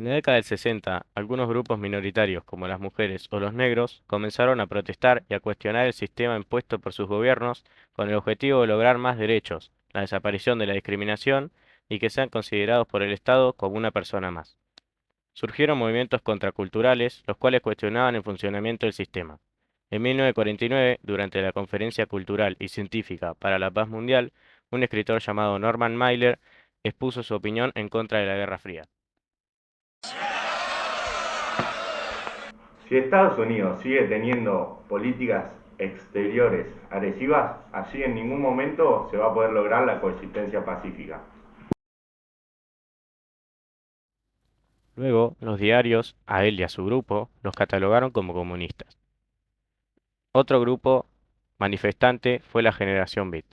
En la década del 60, algunos grupos minoritarios, como las mujeres o los negros, comenzaron a protestar y a cuestionar el sistema impuesto por sus gobiernos con el objetivo de lograr más derechos, la desaparición de la discriminación y que sean considerados por el Estado como una persona más. Surgieron movimientos contraculturales, los cuales cuestionaban el funcionamiento del sistema. En 1949, durante la Conferencia Cultural y Científica para la Paz Mundial, un escritor llamado Norman Mailer expuso su opinión en contra de la Guerra Fría. Si Estados Unidos sigue teniendo políticas exteriores agresivas, allí en ningún momento se va a poder lograr la coexistencia pacífica. Luego, los diarios, a él y a su grupo, los catalogaron como comunistas. Otro grupo manifestante fue la generación Beat.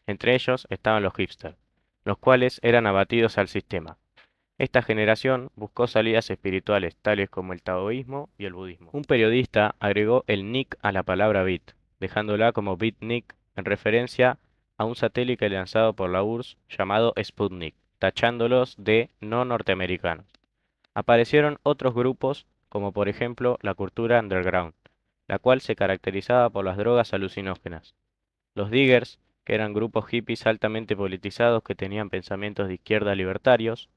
Entre ellos estaban los hipsters, los cuales eran abatidos al sistema. Esta generación buscó salidas espirituales tales como el taoísmo y el budismo. Un periodista agregó el nick a la palabra Beat, dejándola como Beatnik en referencia a un satélite lanzado por la URSS llamado Sputnik, tachándolos de no norteamericanos. Aparecieron otros grupos, como por ejemplo la cultura underground, la cual se caracterizaba por las drogas alucinógenas. Los diggers, que eran grupos hippies altamente politizados que tenían pensamientos de izquierda libertarios,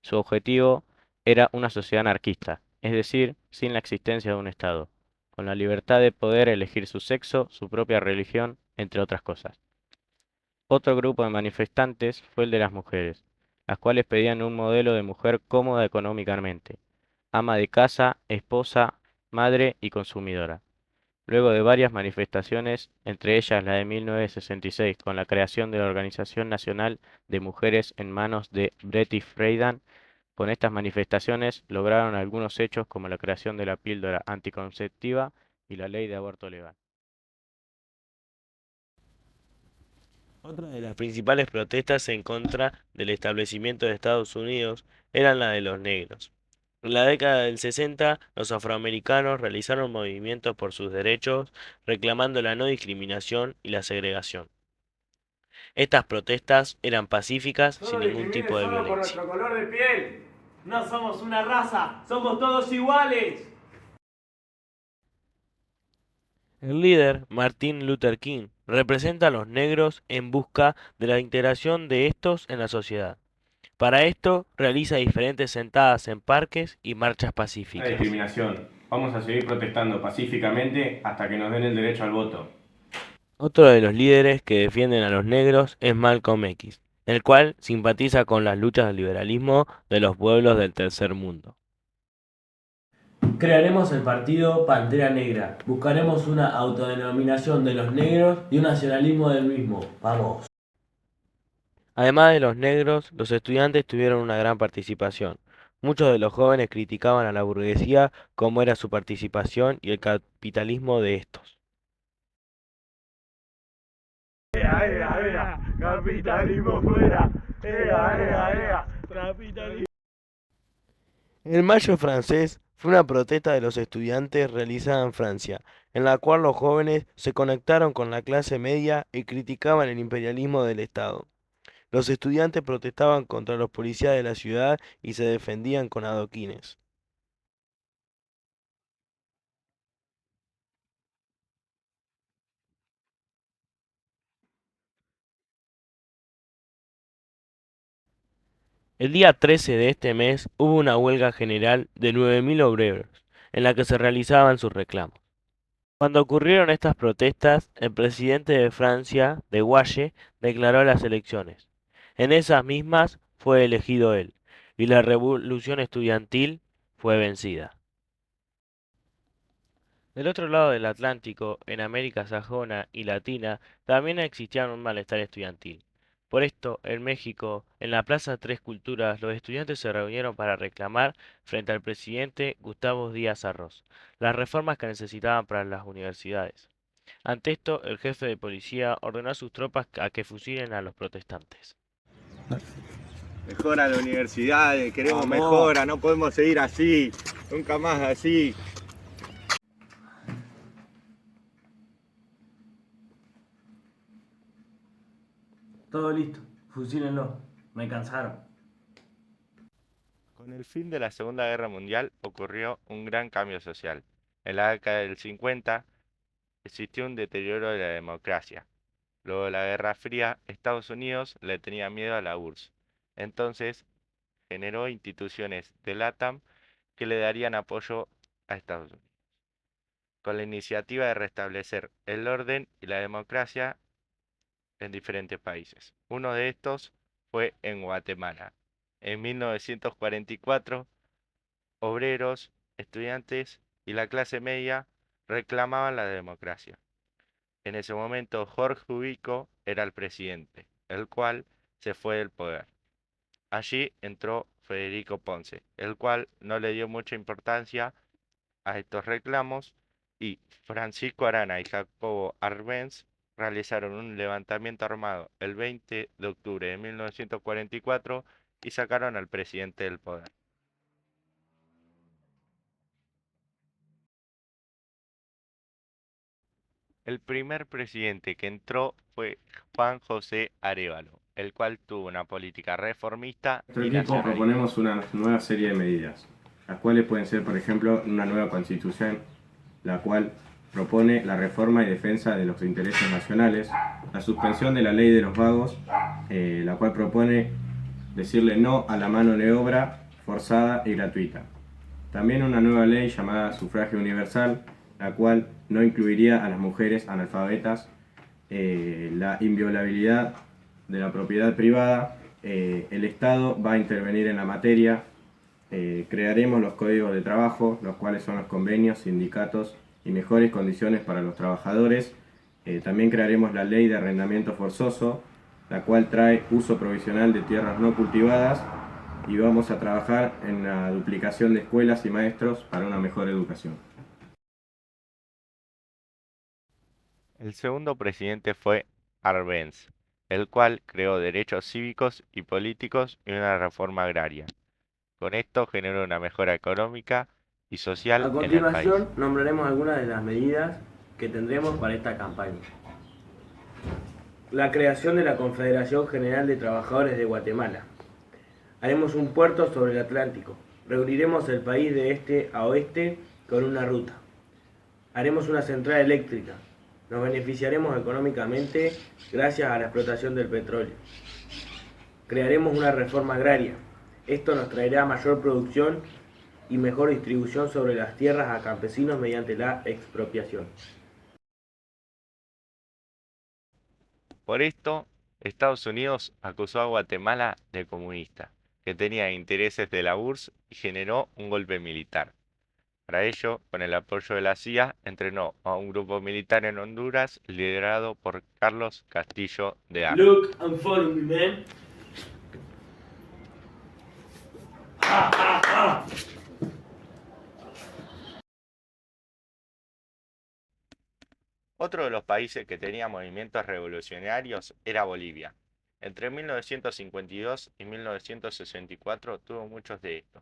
su objetivo era una sociedad anarquista, es decir, sin la existencia de un Estado, con la libertad de poder elegir su sexo, su propia religión, entre otras cosas. Otro grupo de manifestantes fue el de las mujeres, las cuales pedían un modelo de mujer cómoda económicamente, ama de casa, esposa, madre y consumidora. Luego de varias manifestaciones, entre ellas la de 1966 con la creación de la Organización Nacional de Mujeres en manos de Betty Friedan, con estas manifestaciones lograron algunos hechos como la creación de la píldora anticonceptiva y la ley de aborto legal. Otra de las principales protestas en contra del establecimiento de Estados Unidos eran la de los negros. En la década del 60, los afroamericanos realizaron movimientos por sus derechos, reclamando la no discriminación y la segregación. Estas protestas eran pacíficas No sin nos ningún tipo discrimines de solo por violencia. nuestro color de piel. No somos una raza, somos todos iguales. El líder, Martin Luther King, representa a los negros en busca de la integración de estos en la sociedad. Para esto, realiza diferentes sentadas en parques y marchas La pacíficas. discriminación. Vamos a seguir protestando pacíficamente hasta que nos den el derecho al voto. Otro de los líderes que defienden a los negros es Malcolm X, el cual simpatiza con las luchas del liberalismo de los pueblos del tercer mundo. Crearemos el partido Pantera Negra. Buscaremos una autodenominación de los negros y un nacionalismo del mismo. Vamos. Además de los negros, los estudiantes tuvieron una gran participación. Muchos de los jóvenes criticaban a la burguesía cómo era su participación y el capitalismo de estos. ¡Ea, ea, ea! ¡Capitalismo fuera! ¡Ea, ea, ea! ¡Capitalismo! El Mayo francés fue una protesta de los estudiantes realizada en Francia, en la cual los jóvenes se conectaron con la clase media y criticaban el imperialismo del Estado. Los estudiantes protestaban contra los policías de la ciudad y se defendían con adoquines. El día 13 de este mes hubo una huelga general de 9.000 obreros, en la que se realizaban sus reclamos. Cuando ocurrieron estas protestas, el presidente de Francia, de Gaulle, declaró las elecciones. En esas mismas fue elegido él, y la revolución estudiantil fue vencida. Del otro lado del Atlántico, en América sajona y latina, también existía un malestar estudiantil. Por esto, en México, en la Plaza Tres Culturas, los estudiantes se reunieron para reclamar, frente al presidente Gustavo Díaz Arroz, las reformas que necesitaban para las universidades. Ante esto, el jefe de policía ordenó a sus tropas a que fusilen a los protestantes. Mejora la universidad, queremos Vamos. mejora, no podemos seguir así, nunca más así. Todo listo. Fusílenlo. Me cansaron. Con el fin de la Segunda Guerra Mundial ocurrió un gran cambio social. En la década del 50 existió un deterioro de la democracia. Luego de la Guerra Fría, Estados Unidos le tenía miedo a la URSS. Entonces generó instituciones de LATAM que le darían apoyo a Estados Unidos, con la iniciativa de restablecer el orden y la democracia en diferentes países. Uno de estos fue en Guatemala. En 1944, obreros, estudiantes y la clase media reclamaban la democracia. En ese momento Jorge Ubico era el presidente, el cual se fue del poder. Allí entró Federico Ponce, el cual no le dio mucha importancia a estos reclamos y Francisco Arana y Jacobo Arbenz realizaron un levantamiento armado el 20 de octubre de 1944 y sacaron al presidente del poder. El primer presidente que entró fue Juan José Arévalo, el cual tuvo una política reformista Nuestro y equipo nacionalista. proponemos una nueva serie de medidas, las cuales pueden ser, por ejemplo, una nueva constitución, la cual propone la reforma y defensa de los intereses nacionales, la suspensión de la ley de los vagos, la cual propone decirle no a la mano de obra forzada y gratuita. También una nueva ley llamada sufragio universal, la cual no incluiría a las mujeres analfabetas, la inviolabilidad de la propiedad privada. El Estado va a intervenir en la materia. Crearemos los códigos de trabajo, los cuales son los convenios, sindicatos y mejores condiciones para los trabajadores. También crearemos la ley de arrendamiento forzoso, la cual trae uso provisional de tierras no cultivadas, y vamos a trabajar en la duplicación de escuelas y maestros para una mejor educación. El segundo presidente fue Arbenz, el cual creó derechos cívicos y políticos y una reforma agraria. Con esto generó una mejora económica y social A en el país. continuación, nombraremos algunas de las medidas que tendremos para esta campaña. La creación de la Confederación General de Trabajadores de Guatemala. Haremos un puerto sobre el Atlántico. Reuniremos el país de este a oeste con una ruta. Haremos una central eléctrica. Nos beneficiaremos económicamente gracias a la explotación del petróleo. Crearemos una reforma agraria. Esto nos traerá mayor producción y mejor distribución sobre las tierras a campesinos mediante la expropiación. Por esto, Estados Unidos acusó a Guatemala de comunista, que tenía intereses de la URSS y generó un golpe militar. Para ello, con el apoyo de la CIA, entrenó a un grupo militar en Honduras liderado por Carlos Castillo de Armas. Look and follow me, man. Otro de los países que tenía movimientos revolucionarios era Bolivia. Entre 1952 y 1964 tuvo muchos de estos.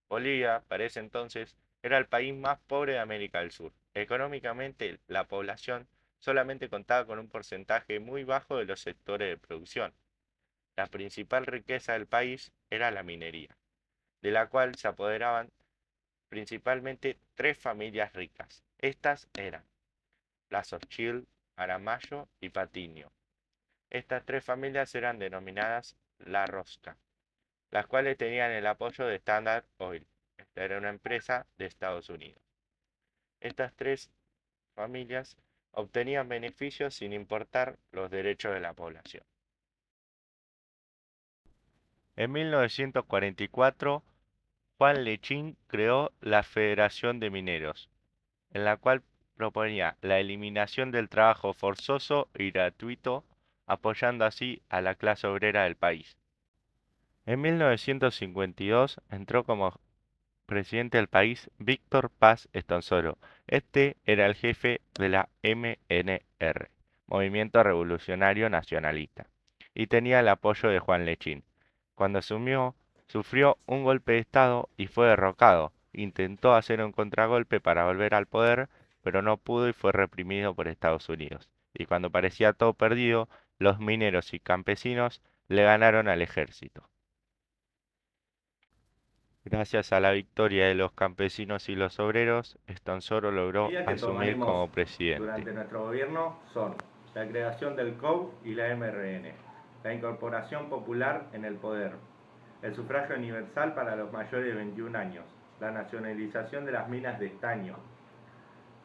Bolivia, para ese entonces, era el país más pobre de América del Sur. Económicamente, la población solamente contaba con un porcentaje muy bajo de los sectores de producción. La principal riqueza del país era la minería, de la cual se apoderaban principalmente tres familias ricas. Estas eran las Orchil, Aramayo y Patiño. Estas tres familias eran denominadas La Rosca, las cuales tenían el apoyo de Standard Oil. Esta era una empresa de Estados Unidos. Estas tres familias obtenían beneficios sin importar los derechos de la población. En 1944, Juan Lechín creó la Federación de Mineros, en la cual proponía la eliminación del trabajo forzoso y gratuito, apoyando así a la clase obrera del país. En 1952 entró como presidente del país Víctor Paz Estanzuelo. Este era el jefe de la MNR, Movimiento Revolucionario Nacionalista, y tenía el apoyo de Juan Lechín. Cuando asumió, sufrió un golpe de estado y fue derrocado. Intentó hacer un contragolpe para volver al poder, pero no pudo y fue reprimido por Estados Unidos. Y cuando parecía todo perdido, los mineros y campesinos le ganaron al ejército. Gracias a la victoria de los campesinos y los obreros, Estenssoro logró Medidas que asumir tomaremos como presidente. durante nuestro gobierno son la creación del COU y la MRN, la incorporación popular en el poder, el sufragio universal para los mayores de 21 años, la nacionalización de las minas de estaño,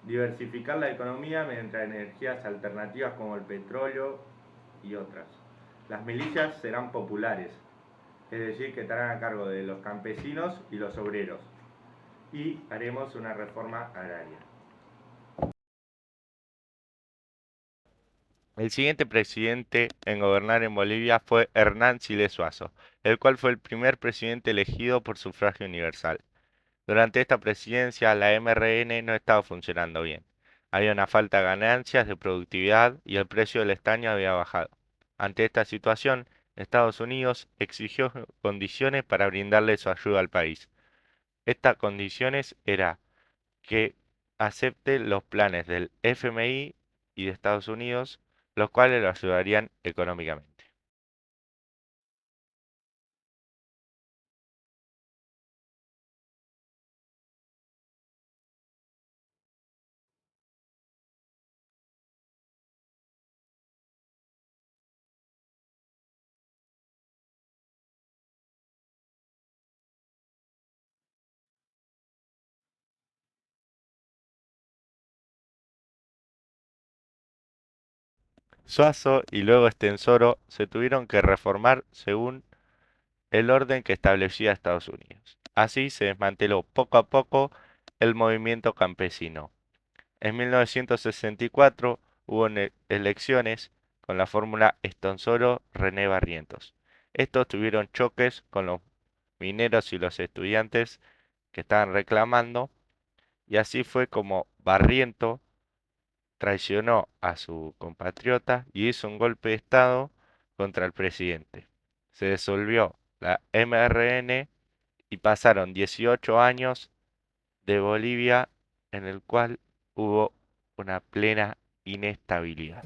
diversificar la economía mediante energías alternativas como el petróleo y otras. Las milicias serán populares, es decir, que estarán a cargo de los campesinos y los obreros, y haremos una reforma agraria. El siguiente presidente en gobernar en Bolivia fue Hernán Siles Suazo, el cual fue el primer presidente elegido por sufragio universal. Durante esta presidencia, la MRN no estaba funcionando bien. Había una falta de ganancias de productividad y el precio del estaño había bajado. Ante esta situación, Estados Unidos exigió condiciones para brindarle su ayuda al país. Estas condiciones era que acepte los planes del FMI y de Estados Unidos, los cuales lo ayudarían económicamente. Suazo y luego Estenssoro se tuvieron que reformar según el orden que establecía Estados Unidos. Así se desmanteló poco a poco el movimiento campesino. En 1964 hubo elecciones con la fórmula Estenssoro-René Barrientos. Estos tuvieron choques con los mineros y los estudiantes que estaban reclamando, y así fue como Barrientos traicionó a su compatriota y hizo un golpe de estado contra el presidente. Se disolvió la MRN y pasaron 18 años de Bolivia en el cual hubo una plena inestabilidad.